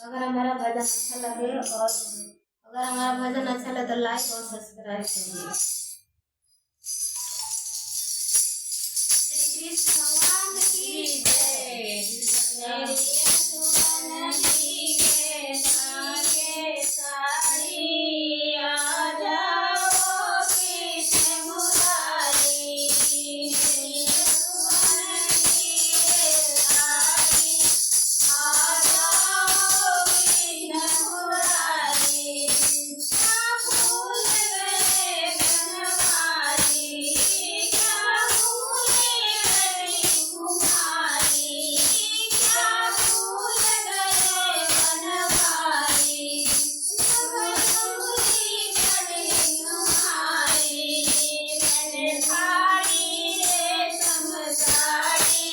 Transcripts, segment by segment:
अगर हमारा भजन अच्छा लगे और अगर हमारा भजन अच्छा लगे तो लाइक और सब्सक्राइब करिए। श्री कृष्ण भगवान की जय। मेरी सुमन जी के सागे साड़ी आ जाओ कृष्ण मुरारी। मेरी सुमन जी के साड़ी आ जाओ कृष्ण मुरारी। क्या भूल गए बनवारी, क्या भूल गए कुमारी, क्या भूल गए बनवारी। जगदम्बी बड़ी तुम्हारी। मैंने साड़ी रेशम साड़ी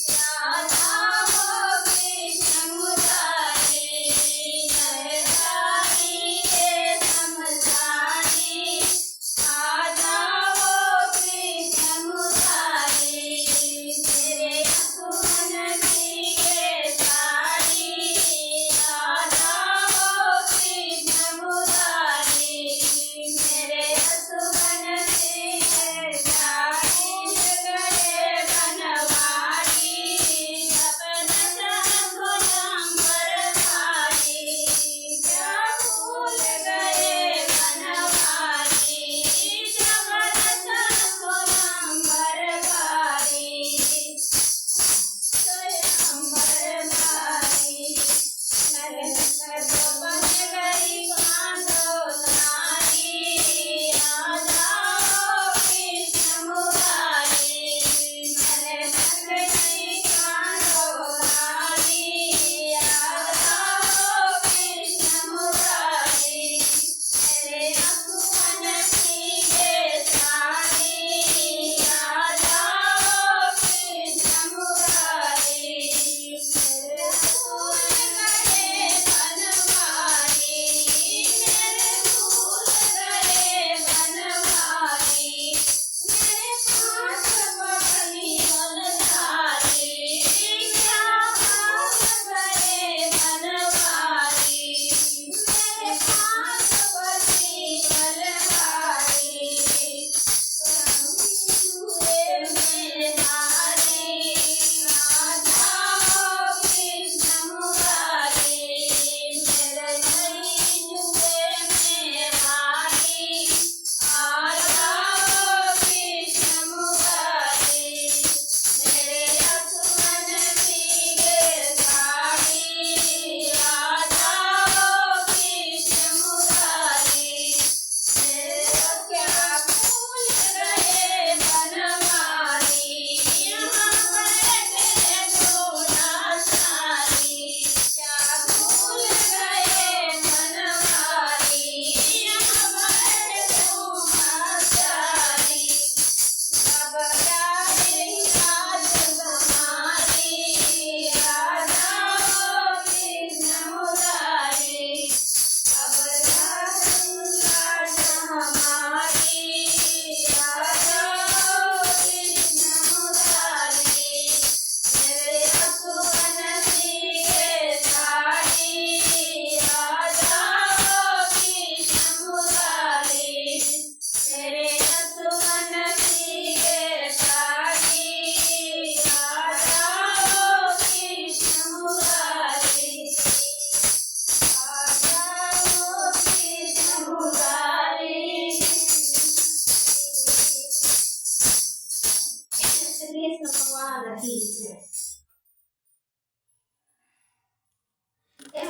राधा हो कृष्ण मुरारी। मैं साड़ी रेशम साड़ी राधा हो कृष्ण मुरारी। तेरे सुमन जी के साड़ी राधा हो कृष्ण मुरारी। मेरे सुमन जी के साड़ी गए बनवारी। सपन संगोलंबर भारी। क्या भूल गए बनवारी, जगत संगोलंबर भारी। स्वयंवर भारी। नगर बन गई कांधो नारी। आ जाओ कृष्ण मुरारी। मैंने बन गई कांधो नारी। आ जाओ कृष्ण मुरारी। मेरे सुमन जी के साड़ी आ जाओ कृष्ण मुरारी। मेरे भूल गए बनवारी, मेरे भूल गए बनवारी। मेरे पास बड़ी बलधारी, क्या भाग गए बनवारी। मेरे पास बड़ी बलधारी। हुए में हारी। आ जाओ कृष्ण मुरारी। मेरे नहीं जुए में हारी। आ जाओ कृष्ण मुरारी। मेरे सुमन जी के साड़ी आ जाओ कृष्ण मुरारी। मेरे क्या भूल गए बनवारी। यहाँ बैठे गोला सारी। क्या भूल गए बनवारी। यहाँ बैठे गोला सारी। अब राधे राज तुम्हारी। आ जाओ कृष्ण मुरारी। अब राज हमारी। आ जाओ कृष्ण मुरारी। मेरे सुमन जी के साड़ी आ जाओ कृष्ण मुरारी। मेरे सुमन जी के साड़ी आ जाओ कृष्ण मुरारी। आ जाओ कृष्ण मुरारी। श्री कृष्ण भगवान की जय।